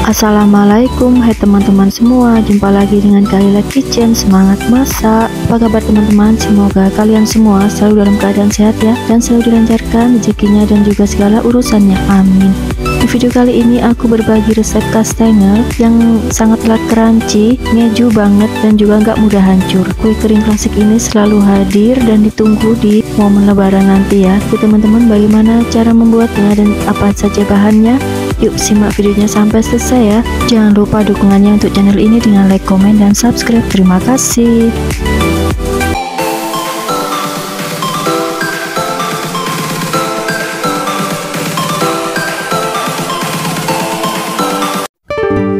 Assalamualaikum, hai teman-teman semua, jumpa lagi dengan Kalila Kitchen. Semangat masak. Apa kabar teman-teman? Semoga kalian semua selalu dalam keadaan sehat ya, dan selalu dilancarkan rezekinya dan juga segala urusannya, amin. Di video kali ini aku berbagi resep kastengel yang sangatlah crunchy, ngeju banget dan juga nggak mudah hancur. Kue kering klasik ini selalu hadir dan ditunggu di momen lebaran nanti ya. Oke teman-teman, bagaimana cara membuatnya dan apa saja bahannya? Yuk simak videonya sampai selesai ya. Jangan lupa dukungannya untuk channel ini dengan like, komen, dan subscribe. Terima kasih.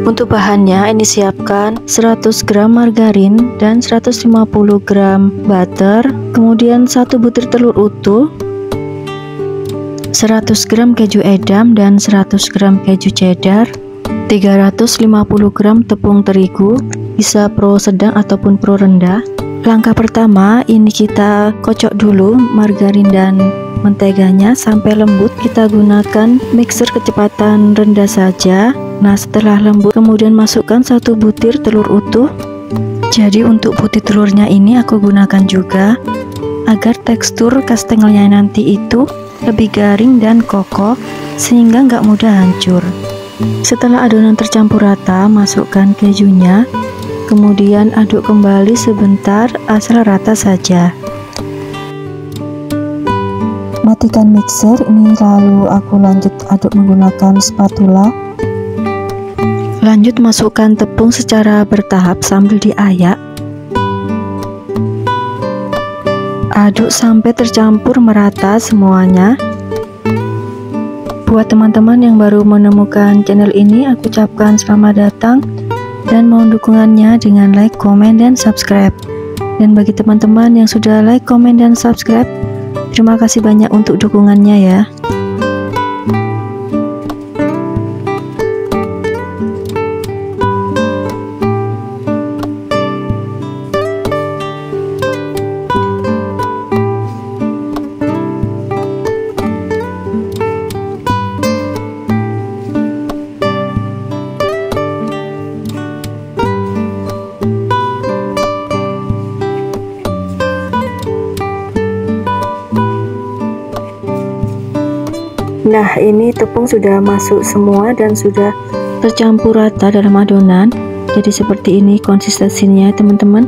Untuk bahannya ini siapkan 100 gram margarin dan 150 gram butter, kemudian 1 butir telur utuh, 100 gram keju edam dan 100 gram keju cheddar, 350 gram tepung terigu, bisa pro sedang ataupun pro rendah. Langkah pertama, ini kita kocok dulu margarin dan menteganya sampai lembut. Kita gunakan mixer kecepatan rendah saja. Nah, setelah lembut kemudian masukkan 1 butir telur utuh. Jadi untuk butir telurnya ini aku gunakan juga agar tekstur kastengelnya nanti itu lebih garing dan kokoh sehingga nggak mudah hancur. Setelah adonan tercampur rata, masukkan kejunya, kemudian aduk kembali sebentar asal rata saja. Matikan mixer ini, lalu aku lanjut aduk menggunakan spatula. Lanjut masukkan tepung secara bertahap sambil diayak. Aduk sampai tercampur merata semuanya. Buat teman-teman yang baru menemukan channel ini, aku ucapkan selamat datang dan mohon dukungannya dengan like, komen, dan subscribe. Dan bagi teman-teman yang sudah like, komen, dan subscribe, terima kasih banyak untuk dukungannya ya. Nah, ini tepung sudah masuk semua dan sudah tercampur rata dalam adonan. Jadi seperti ini konsistensinya teman-teman,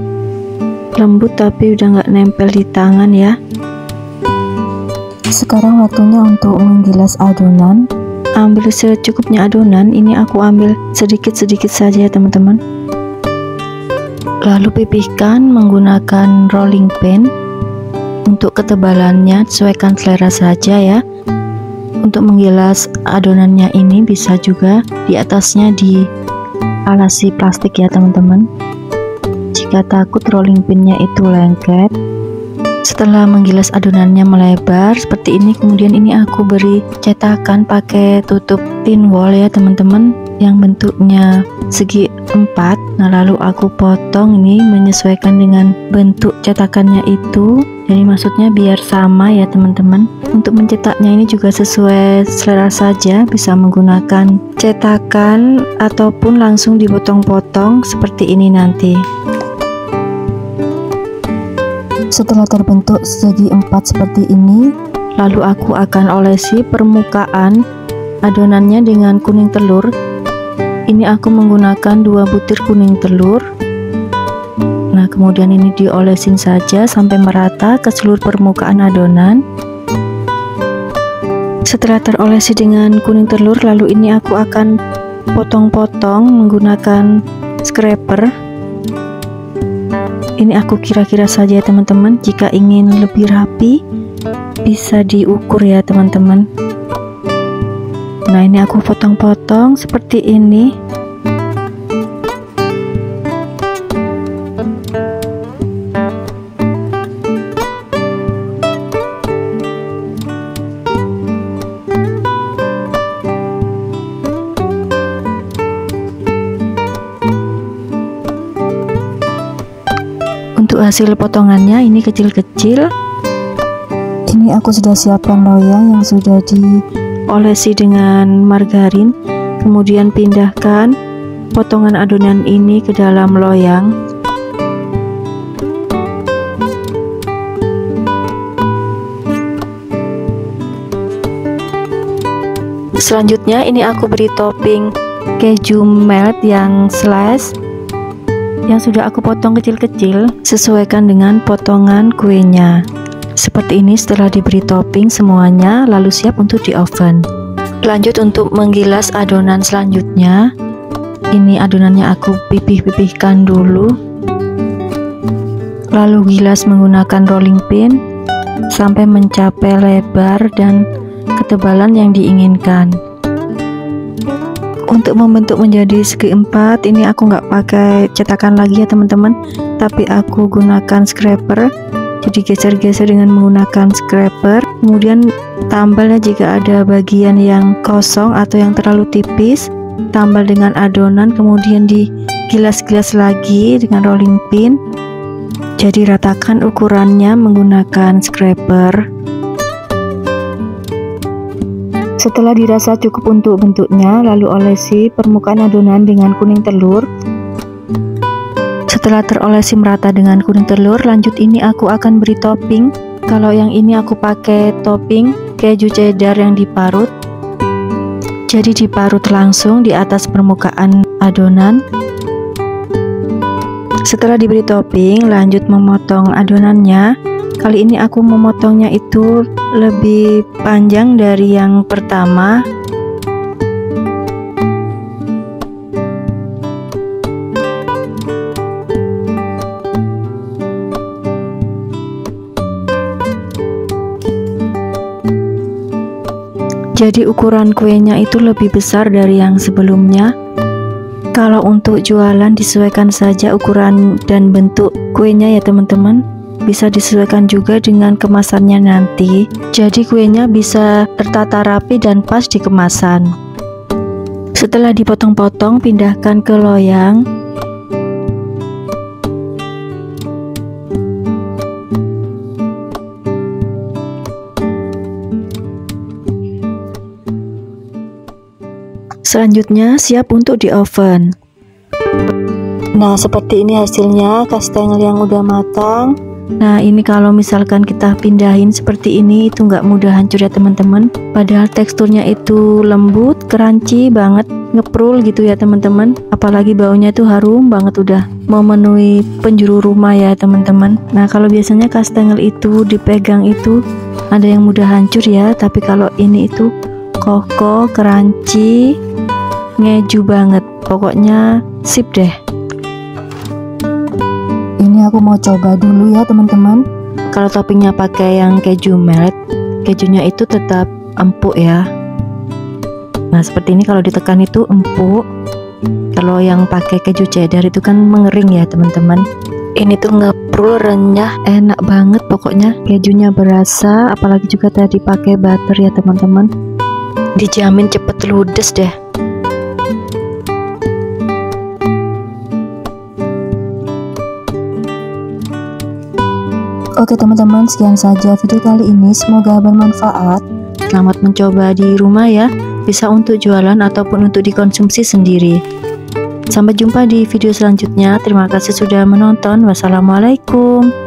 lembut tapi udah nggak nempel di tangan ya. Sekarang waktunya untuk menggilas adonan. Ambil secukupnya adonan, ini aku ambil sedikit-sedikit saja ya teman-teman. Lalu pipihkan menggunakan rolling pin. Untuk ketebalannya sesuaikan selera saja ya. Untuk menggilas adonannya ini bisa juga di atasnya dialasi plastik ya teman-teman, jika takut rolling pinnya itu lengket. Setelah menggilas adonannya melebar seperti ini, kemudian ini aku beri cetakan pakai tutup tin wall ya teman-teman, yang bentuknya segi 4. Nah, lalu aku potong ini menyesuaikan dengan bentuk cetakannya itu. Jadi maksudnya biar sama ya teman-teman. Untuk mencetaknya ini juga sesuai selera saja, bisa menggunakan cetakan ataupun langsung dipotong-potong seperti ini nanti. Setelah terbentuk segi 4 seperti ini, lalu aku akan olesi permukaan adonannya dengan kuning telur. Ini aku menggunakan 2 butir kuning telur. Nah, kemudian ini diolesin saja sampai merata ke seluruh permukaan adonan. Setelah terolesi dengan kuning telur, lalu ini aku akan potong-potong menggunakan scraper. Ini aku kira-kira saja teman-teman, jika ingin lebih rapi bisa diukur ya teman-teman. Nah, ini aku potong-potong seperti ini. Untuk hasil potongannya ini kecil-kecil. Ini aku sudah siapkan loyang yang sudah diolesi dengan margarin. Kemudian pindahkan potongan adonan ini ke dalam loyang. Selanjutnya ini aku beri topping keju melt yang slice yang sudah aku potong kecil-kecil, sesuaikan dengan potongan kuenya. Seperti ini setelah diberi topping semuanya, lalu siap untuk di oven. Lanjut untuk menggilas adonan selanjutnya. Ini adonannya aku pipih-pipihkan dulu, lalu gilas menggunakan rolling pin sampai mencapai lebar dan ketebalan yang diinginkan. Untuk membentuk menjadi segi empat, ini aku nggak pakai cetakan lagi ya teman-teman, tapi aku gunakan scraper. Jadi geser-geser dengan menggunakan scraper, kemudian tambal ya jika ada bagian yang kosong atau yang terlalu tipis, tambal dengan adonan, kemudian digilas-gilas lagi dengan rolling pin. Jadi ratakan ukurannya menggunakan scraper. Setelah dirasa cukup untuk bentuknya, lalu olesi permukaan adonan dengan kuning telur. Setelah terolesi merata dengan kuning telur, lanjut ini aku akan beri topping. Kalau yang ini aku pakai topping keju cheddar yang diparut. Jadi diparut langsung di atas permukaan adonan. Setelah diberi topping, lanjut memotong adonannya. Kali ini aku memotongnya itu lebih panjang dari yang pertama. Jadi ukuran kuenya itu lebih besar dari yang sebelumnya. Kalau untuk jualan disesuaikan saja ukuran dan bentuk kuenya ya teman-teman. Bisa disesuaikan juga dengan kemasannya nanti. Jadi kuenya bisa tertata rapi dan pas di kemasan. Setelah dipotong-potong, pindahkan ke loyang. Selanjutnya siap untuk di oven. Nah, seperti ini hasilnya kastengel yang udah matang. Nah, ini kalau misalkan kita pindahin seperti ini, itu nggak mudah hancur ya teman-teman. Padahal teksturnya itu lembut, crunchy banget, ngeprul gitu ya teman-teman. Apalagi baunya itu harum banget, udah memenuhi penjuru rumah ya teman-teman. Nah, kalau biasanya kastengel itu dipegang itu ada yang mudah hancur ya, tapi kalau ini itu kokoh, crunchy, ngeju banget, pokoknya sip deh. Ini aku mau coba dulu ya teman-teman. Kalau toppingnya pakai yang keju melt, kejunya itu tetap empuk ya. Nah, seperti ini kalau ditekan itu empuk. Kalau yang pakai keju cheddar itu kan mengering ya teman-teman. Ini tuh ngeprul, renyah, enak banget pokoknya. Kejunya berasa, apalagi juga tadi pakai butter ya teman-teman. Dijamin cepet ludes deh. Oke teman-teman, sekian saja video kali ini, semoga bermanfaat. Selamat mencoba di rumah ya, bisa untuk jualan ataupun untuk dikonsumsi sendiri. Sampai jumpa di video selanjutnya. Terima kasih sudah menonton. Wassalamualaikum.